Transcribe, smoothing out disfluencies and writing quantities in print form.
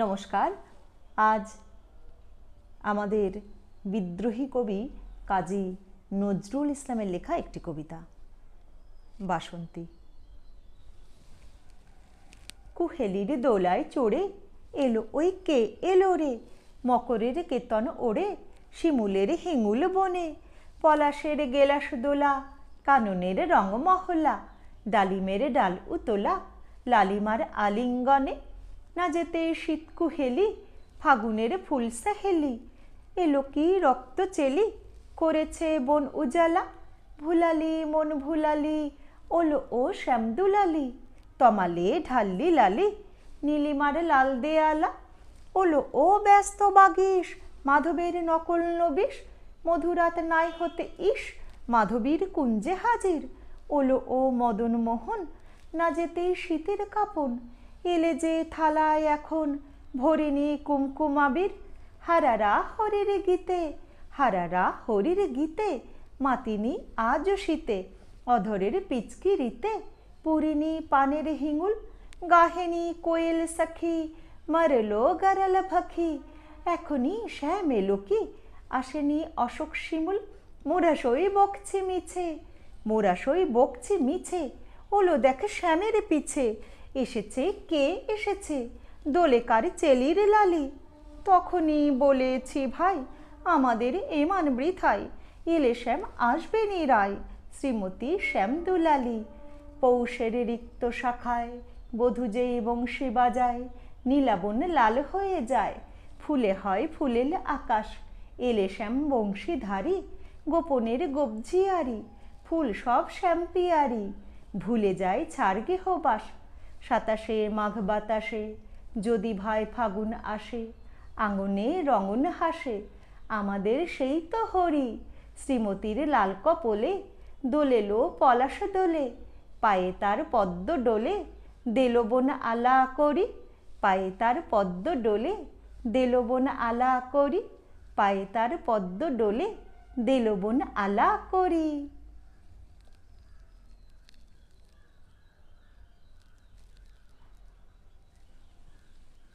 নমস্কার। আজ আমাদের বিদ্রোহী কবি কাজী নজরুল ইসলামের লেখা একটি কবিতা, বাসন্তী। কুহেলির দোলায় চড়ে এলো ওই কে এলো রে, মকরের কেতন ওড়ে শিমুলের হেঙুল বনে, পলাশের গেলাস দোলা কাননের রঙ মহলা, ডালিমের ডাল উতলা লালিমার আলিঙ্গনে, না যেতে শীত কুহেলি ফাগুনের ফুল সাহেলি, এলো কি রক্ত চেলি করেছে বন উজালা, ভুলালি মন ভুলালি ওলো ও শ্যাম দুলালি, তমালে ঢাল্লি লালি নীলিমার লাল দেয়ালা, ওলো ও ব্যস্ত বাগিস মাধবের নকল নবিশ, মধুরাত নাই হতে ইস মাধবীর কুঞ্জে হাজির, ওলো ও মদন মোহন না যেতেই শীতের কাপন, এলে যে থালায় এখন ভরিনি কুমকুম আবির, হারারা হরির গীতে হারারা হরির গীতে, মাতিনি আজ শীতে অধরের পিচকিরিতে, পুরিনি পানের হিঙুল গাহেনি কোয়েল সখী, মরলো গরল পাখি এখনই শ্যাম এলো কি, আসেনি অশোক শিমুল মোরা সই বকছি মিছে, মোরা সই বকছি মিছে, ওলো দেখ শ্যামের পিছে, এসেছে কে এসেছে দোলে কার চেলির লালি, তখনই বলেছি ভাই আমাদের এমান বৃথায়, এলে শ্যাম আসবে নিরায় শ্রীমতী শ্যাম দুলালি, পৌষের রিক্ত শাখায় বধূ যেই বংশী বাজায়, নীলাবন লাল হয়ে যায় ফুলে হয় ফুলেল আকাশ, এলে শ্যাম বংশীধারী গোপনের গোবঝিয়ারি, ফুল সব শ্যাম পিয়ারি ভুলে যায় ছাড় গেহবাস, সাতাশে মাঘ বাতাসে যদি ভাই ফাগুন আসে, আঙনে রঙন হাসে আমাদের সেই তো হরি, শ্রীমতীর লাল কপোলে দোলেলো পলাশ দোলে, পায়ে তার পদ্ম ডোলে দেলো বোন আলা করি, পায়ে তার পদ্ম ডোলে দেলো বোন আলা করি, পায়ে তার পদ্ম ডোলে দেলো বোন আলা করি।